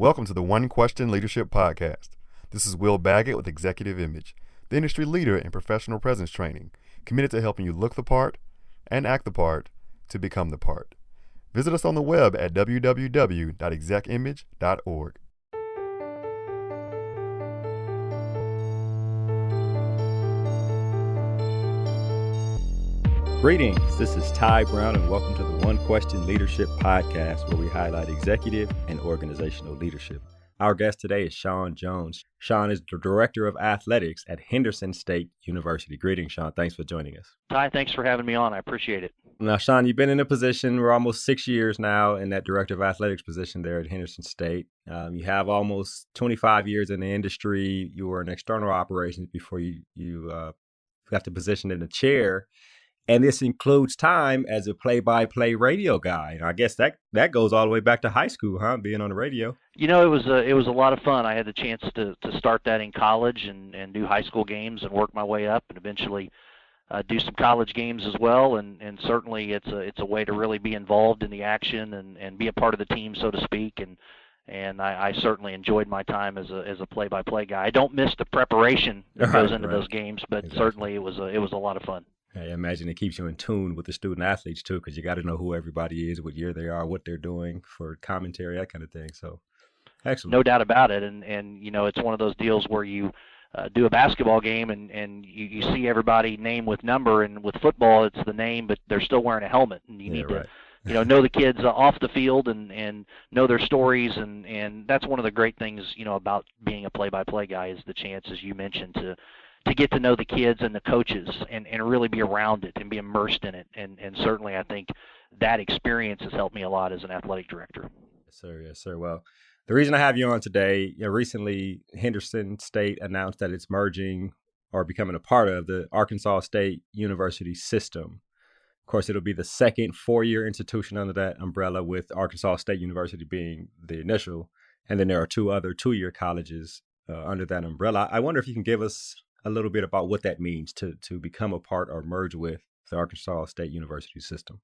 Welcome to the One Question Leadership Podcast. This is Will Baggett with Executive Image, the industry leader in professional presence training, committed to helping you look the part and act the part to become the part. Visit us on the web at www.execimage.org. Greetings, this is Ty Brown, and welcome to the One Question Leadership Podcast, where we highlight executive and organizational leadership. Our guest today is Shawn Jones. Shawn is the Director of Athletics at Henderson State University. Greetings, Shawn. Thanks for joining us. Ty, thanks for having me on. I appreciate it. Now, Shawn, you've been in a position, we're almost 6 years now in that Director of Athletics position there at Henderson State. You have almost 25 years in the industry. You were in external operations before you got the position in the chair. And this includes time as a play-by-play radio guy. And I guess that goes all the way back to high school, huh? Being on the radio. You know, it was a lot of fun. I had the chance to start that in college and do high school games and work my way up, and eventually do some college games as well. And certainly it's a way to really be involved in the action and be a part of the team, so to speak. And I certainly enjoyed my time as a play-by-play guy. I don't miss the preparation that goes into those games, but certainly it was a lot of fun. I imagine it keeps you in tune with the student athletes too, because you got to know who everybody is, what year they are, what they're doing for commentary, that kind of thing. So, excellent. No doubt about it. And you know, it's one of those deals where you do a basketball game and you see everybody name with number, and with football it's the name, but they're still wearing a helmet, and you need to know the kids off the field and know their stories, and that's one of the great things, about being a play-by-play guy, is the chance, as you mentioned, to get to know the kids and the coaches and really be around it and be immersed in it. And certainly I think that experience has helped me a lot as an athletic director. Yes, sir. Well, the reason I have you on today, recently Henderson State announced that it's merging or becoming a part of the Arkansas State University system. Of course, it'll be the second four-year institution under that umbrella, with Arkansas State University being the initial. And then there are two other two-year colleges under that umbrella. I wonder if you can give us a little bit about what that means to become a part or merge with the Arkansas State University system.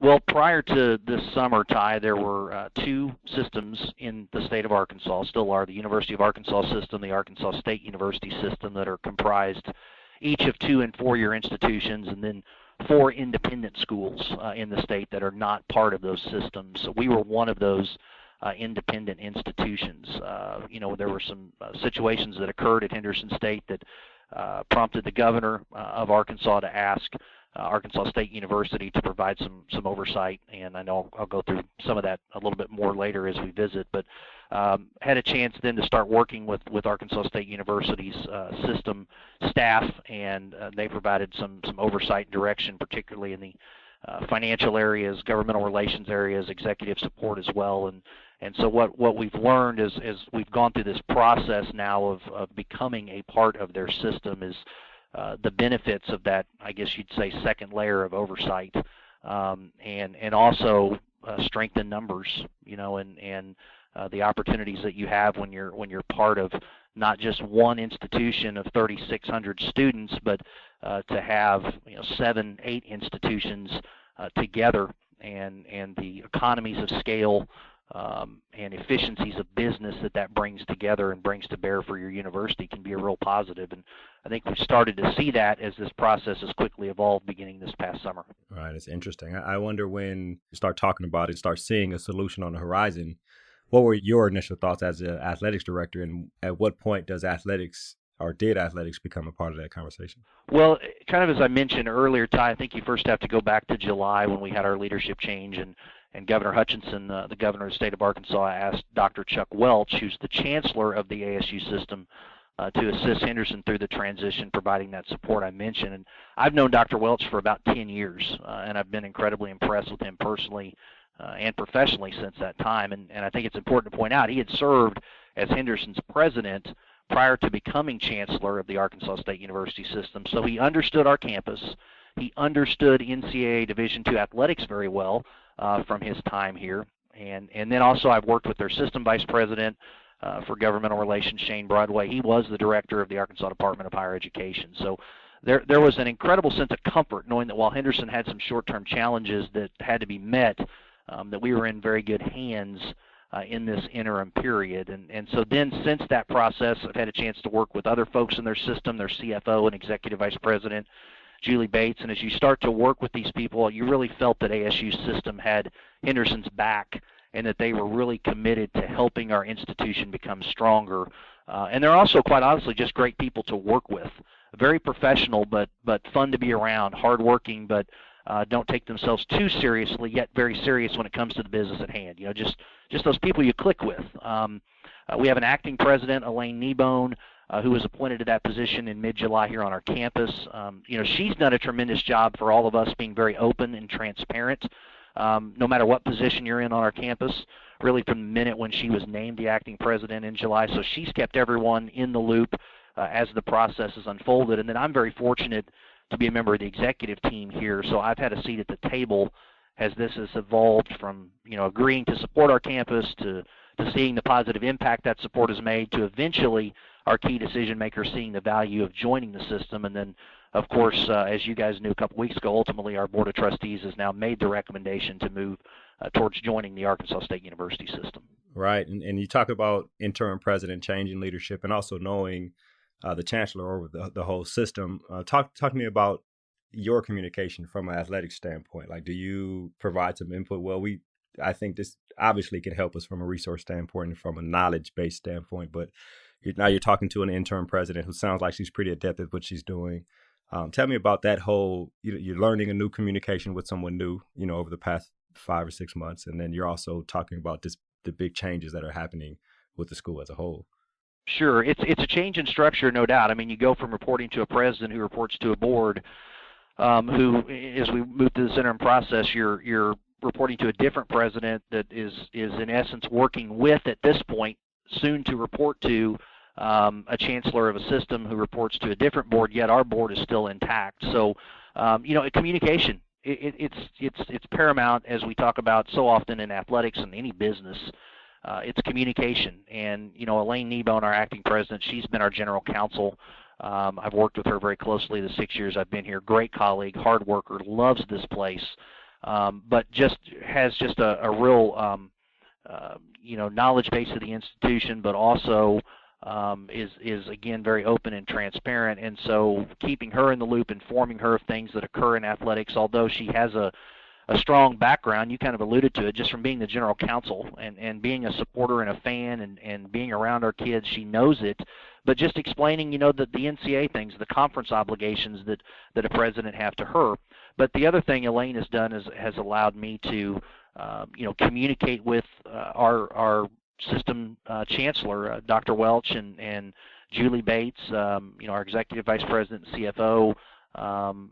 Well, prior to this summer, Ty, there were two systems in the state of Arkansas, still are, the University of Arkansas system, the Arkansas State University system, that are comprised each of 2- and 4-year institutions, and then 4 independent schools in the state that are not part of those systems. So we were one of those independent institutions. There were some situations that occurred at Henderson State that prompted the governor of Arkansas to ask Arkansas State University to provide some oversight, and I know I'll go through some of that a little bit more later as we visit, but had a chance then to start working with Arkansas State University's system staff, and they provided some oversight and direction, particularly in the financial areas, governmental relations areas, executive support as well. And so what we've learned is we've gone through this process now of becoming a part of their system is the benefits of that, I guess you'd say, second layer of oversight, and also strength in numbers, and the opportunities that you have when you're part of not just one institution of 3,600 students, but to have 7, 8 institutions together, and the economies of scale and efficiencies of business that brings together and brings to bear for your university can be a real positive. And I think we've started to see that as this process has quickly evolved beginning this past summer. Right, it's interesting. I wonder, when you start talking about it, start seeing a solution on the horizon, what were your initial thoughts as an athletics director, and at what point did athletics become a part of that conversation? Well, kind of as I mentioned earlier, Ty, I think you first have to go back to July when we had our leadership change, and Governor Hutchinson, the governor of the state of Arkansas, asked Dr. Chuck Welch, who's the chancellor of the ASU system, to assist Henderson through the transition, providing that support I mentioned. And I've known Dr. Welch for about 10 years, and I've been incredibly impressed with him personally and professionally since that time. And I think it's important to point out he had served as Henderson's president prior to becoming chancellor of the Arkansas State University system. So he understood our campus. He understood NCAA Division II athletics very well from his time here. And then also I've worked with their system vice president for governmental relations, Shane Broadway. He was the director of the Arkansas Department of Higher Education. So there was an incredible sense of comfort knowing that while Henderson had some short-term challenges that had to be met, that we were in very good hands in this interim period. And so then since that process, I've had a chance to work with other folks in their system, their CFO and Executive Vice President, Julie Bates. And as you start to work with these people, you really felt that ASU's system had Henderson's back and that they were really committed to helping our institution become stronger. And they're also, quite honestly, just great people to work with. Very professional, but fun to be around, hardworking, but don't take themselves too seriously, yet very serious when it comes to the business at hand. You know, just those people you click with. We have an acting president, Elaine Kneebone, who was appointed to that position in mid-July here on our campus. You know, she's done a tremendous job for all of us, being very open and transparent, no matter what position you're in on our campus, really from the minute when she was named the acting president in July. So she's kept everyone in the loop as the process has unfolded. And then I'm very fortunate to be a member of the executive team here, so I've had a seat at the table as this has evolved from, you know, agreeing to support our campus to seeing the positive impact that support has made to eventually our key decision makers seeing the value of joining the system. And then, of course, as you guys knew a couple weeks ago, ultimately our Board of Trustees has now made the recommendation to move towards joining the Arkansas State University system. Right, and you talk about interim president changing leadership and also knowing the chancellor over the whole system. Talk to me about your communication from an athletic standpoint. Like, do you provide some input? Well, I think this obviously can help us from a resource standpoint and from a knowledge-based standpoint, but now you're talking to an interim president who sounds like she's pretty adept at what she's doing. Tell me about that whole, you're learning a new communication with someone new, you know, over the past 5 or 6 months, and then you're also talking about the big changes that are happening with the school as a whole. Sure, it's a change in structure, no doubt. I mean, you go from reporting to a president who reports to a board, who, as we move through this interim process, you're reporting to a different president that is in essence working with, at this point, soon to report to a chancellor of a system who reports to a different board, yet our board is still intact. So, you know, communication, it's paramount, as we talk about so often in athletics and any business. It's communication. And, you know, Elaine Kneebone, our acting president, she's been our general counsel. I've worked with her very closely the 6 years I've been here. Great colleague, hard worker, loves this place, but has a real, you know, knowledge base of the institution, but also is again very open and transparent. And so keeping her in the loop, informing her of things that occur in athletics, although she has a strong background, you kind of alluded to it, just from being the general counsel and being a supporter and a fan and being around our kids, she knows it. But just explaining, you know, the NCAA things, the conference obligations that a president have to her. But the other thing Elaine has done has allowed me to, you know, communicate with our system chancellor, Dr. Welch and Julie Bates, you know, our executive vice president and CFO,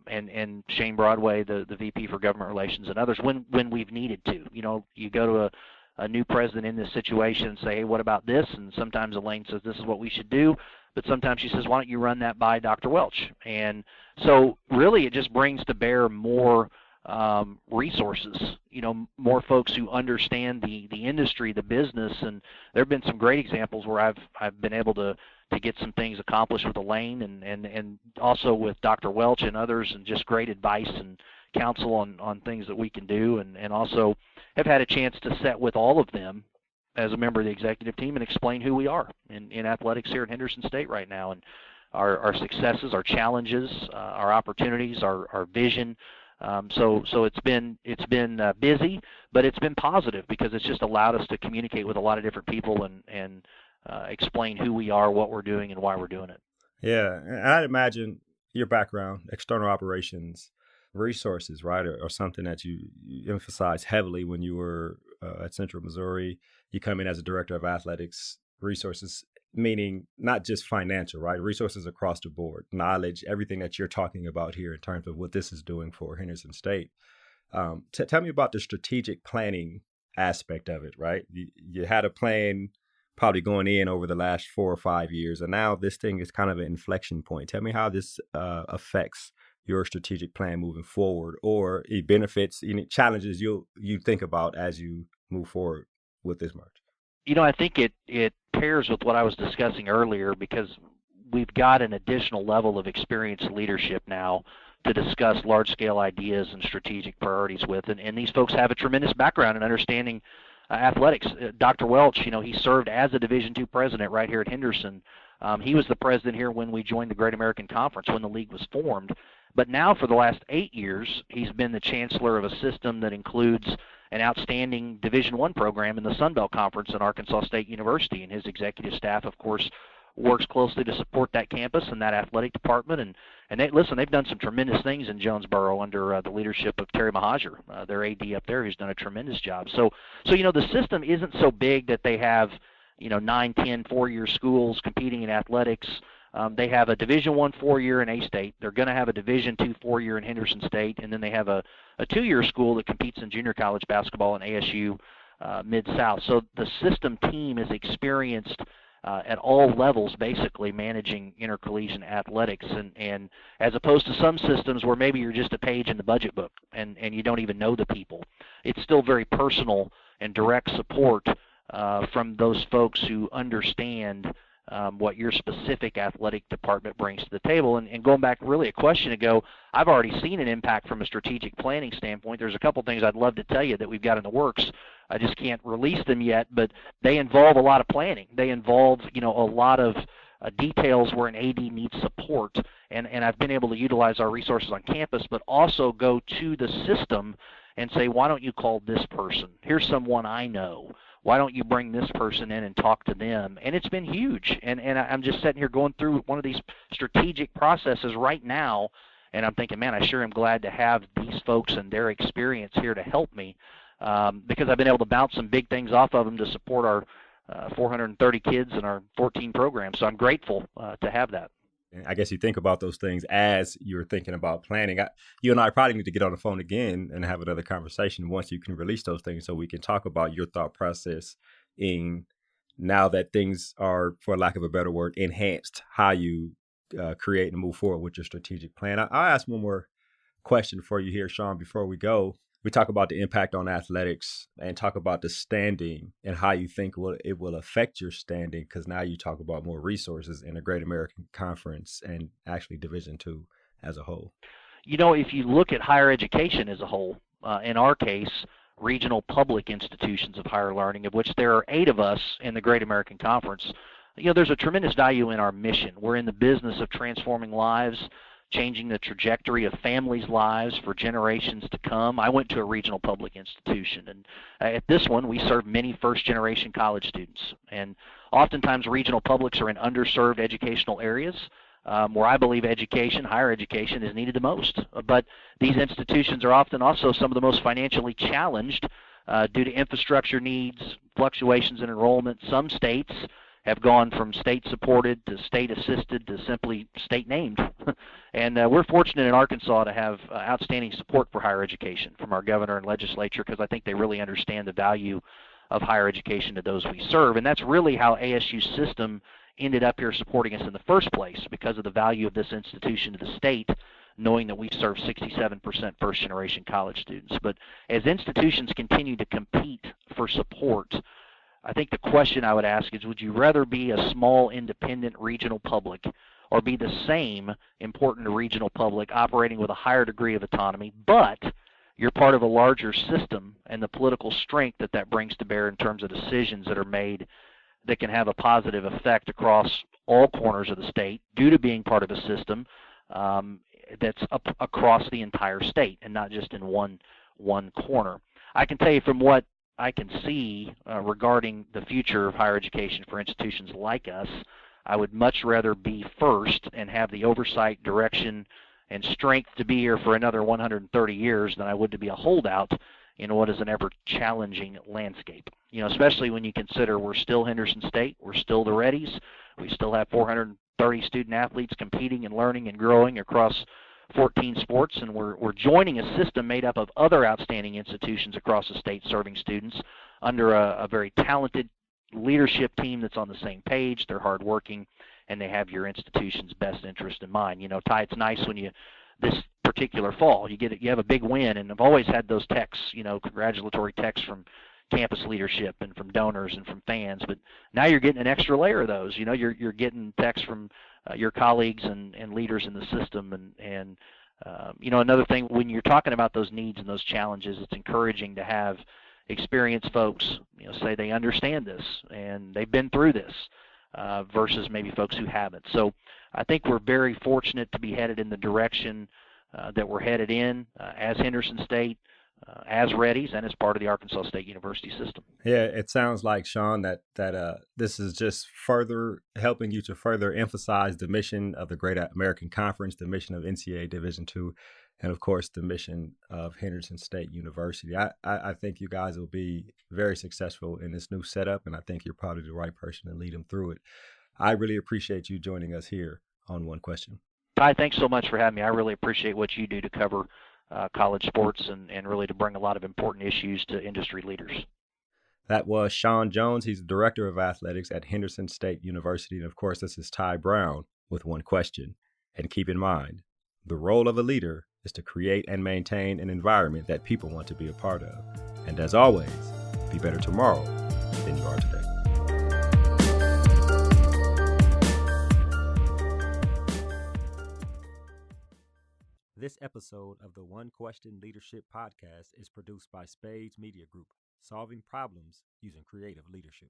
and Shane Broadway, the VP for Government Relations, and others when we've needed to. You know, you go to a new president in this situation and say, hey, what about this? And sometimes Elaine says, this is what we should do. But sometimes she says, why don't you run that by Dr. Welch? And so really it just brings to bear more resources, you know, more folks who understand the industry, the business. And there have been some great examples where I've been able to get some things accomplished with Elaine and also with Dr. Welch and others, and just great advice and counsel on things that we can do, and also have had a chance to sit with all of them as a member of the executive team and explain who we are in athletics here at Henderson State right now, and our successes, our challenges, our opportunities, our vision. So it's been busy, but it's been positive because it's just allowed us to communicate with a lot of different people and explain who we are, what we're doing, and why we're doing it. Yeah, and I'd imagine your background, external operations, resources, right, or something that you emphasized heavily when you were at Central Missouri. You come in as a director of athletics, resources, meaning not just financial, right? Resources across the board, knowledge, everything that you're talking about here in terms of what this is doing for Henderson State. Tell me about the strategic planning aspect of it, right? You had a plan probably going in over the last 4 or 5 years, and now this thing is kind of an inflection point. Tell me how this affects your strategic plan moving forward, or it benefits, challenges you think about as you move forward with this merge. You know, I think it pairs with what I was discussing earlier, because we've got an additional level of experienced leadership now to discuss large-scale ideas and strategic priorities with, and these folks have a tremendous background in understanding athletics. Dr. Welch, he served as a Division II president right here at Henderson. He was the president here when we joined the Great American Conference, when the league was formed. But now for the last 8 years, he's been the chancellor of a system that includes an outstanding Division I program in the Sun Belt Conference at Arkansas State University. And his executive staff, of course, works closely to support that campus and that athletic department. And they've done some tremendous things in Jonesboro under the leadership of Terry Mahajer, their AD up there, who's done a tremendous job. So the system isn't so big that they have 9, 10 4-year schools competing in athletics. They have a Division I 4-year in A-State. They're going to have a Division II 4-year in Henderson State, and then they have a 2-year school that competes in junior college basketball in ASU Mid-South. So the system team is experienced at all levels, basically managing intercollegiate athletics, and as opposed to some systems where maybe you're just a page in the budget book and you don't even know the people. It's still very personal and direct support from those folks who understand what your specific athletic department brings to the table. And going back really a question ago, I've already seen an impact from a strategic planning standpoint. There's a couple things I'd love to tell you that we've got in the works. I just can't release them yet, but they involve a lot of planning. They involve, a lot of details where an AD needs support. And I've been able to utilize our resources on campus, but also go to the system and say, why don't you call this person? Here's someone I know. Why don't you bring this person in and talk to them? And it's been huge. And I'm just sitting here going through one of these strategic processes right now, and I'm thinking, man, I sure am glad to have these folks and their experience here to help me, because I've been able to bounce some big things off of them to support our 430 kids and our 14 programs. So I'm grateful to have that. I guess you think about those things as you're thinking about planning. You and I probably need to get on the phone again and have another conversation once you can release those things, so we can talk about your thought process in now that things are, for lack of a better word, enhanced, how you create and move forward with your strategic plan. I'll ask one more question for you here, Shawn, before we go. We talk about the impact on athletics and talk about the standing and how you think it will affect your standing, because now you talk about more resources in the Great American Conference and actually Division II as a whole. If you look at higher education as a whole, in our case, regional public institutions of higher learning, of which there are 8 of us in the Great American Conference, there's a tremendous value in our mission. We're in the business of transforming lives, changing the trajectory of families' lives for generations to come. I went to a regional public institution, and at this one, we serve many first-generation college students. And oftentimes, regional publics are in underserved educational areas where I believe higher education, is needed the most. But these institutions are often also some of the most financially challenged due to infrastructure needs, fluctuations in enrollment. Some states have gone from state-supported to state-assisted to simply state-named. And we're fortunate in Arkansas to have outstanding support for higher education from our governor and legislature, because I think they really understand the value of higher education to those we serve. And that's really how ASU's system ended up here supporting us in the first place, because of the value of this institution to the state, knowing that we serve 67% first-generation college students. But as institutions continue to compete for support, I think the question I would ask is, would you rather be a small, independent regional public, or be the same important regional public operating with a higher degree of autonomy, but you're part of a larger system and the political strength that brings to bear in terms of decisions that are made that can have a positive effect across all corners of the state due to being part of a system that's across the entire state and not just in one corner. I can tell you from what I can see regarding the future of higher education for institutions like us, I would much rather be first and have the oversight, direction, and strength to be here for another 130 years than I would to be a holdout in what is an ever-challenging landscape. Especially when you consider we're still Henderson State, we're still the Reddies, we still have 430 student athletes competing and learning and growing across 14 sports, and we're joining a system made up of other outstanding institutions across the state serving students under a very talented leadership team that's on the same page. They're hardworking, and they have your institution's best interest in mind. Tai, it's nice when this particular fall, you have a big win, and I've always had those texts, congratulatory texts from campus leadership and from donors and from fans, but now you're getting an extra layer of those. You're getting texts from your colleagues and leaders in the system, and another thing, when you're talking about those needs and those challenges, it's encouraging to have experienced folks, say they understand this and they've been through this, versus maybe folks who haven't. So I think we're very fortunate to be headed in the direction that we're headed in as Henderson State, as Reddy's, and as part of the Arkansas State University system. Yeah, it sounds like, Shawn, that this is just further helping you to further emphasize the mission of the Great American Conference, the mission of NCAA Division II, and of course the mission of Henderson State University. I think you guys will be very successful in this new setup, and I think you're probably the right person to lead them through it. I really appreciate you joining us here on One Question. Tai, thanks so much for having me. I really appreciate what you do to cover college sports and really to bring a lot of important issues to industry leaders. That was Shawn Jones. He's the Director of Athletics at Henderson State University. And of course, this is Tai Brown with One Question. And keep in mind, the role of a leader is to create and maintain an environment that people want to be a part of. And as always, be better tomorrow than you are today. This episode of the One Question Leadership Podcast is produced by Spades Media Group, solving problems using creative leadership.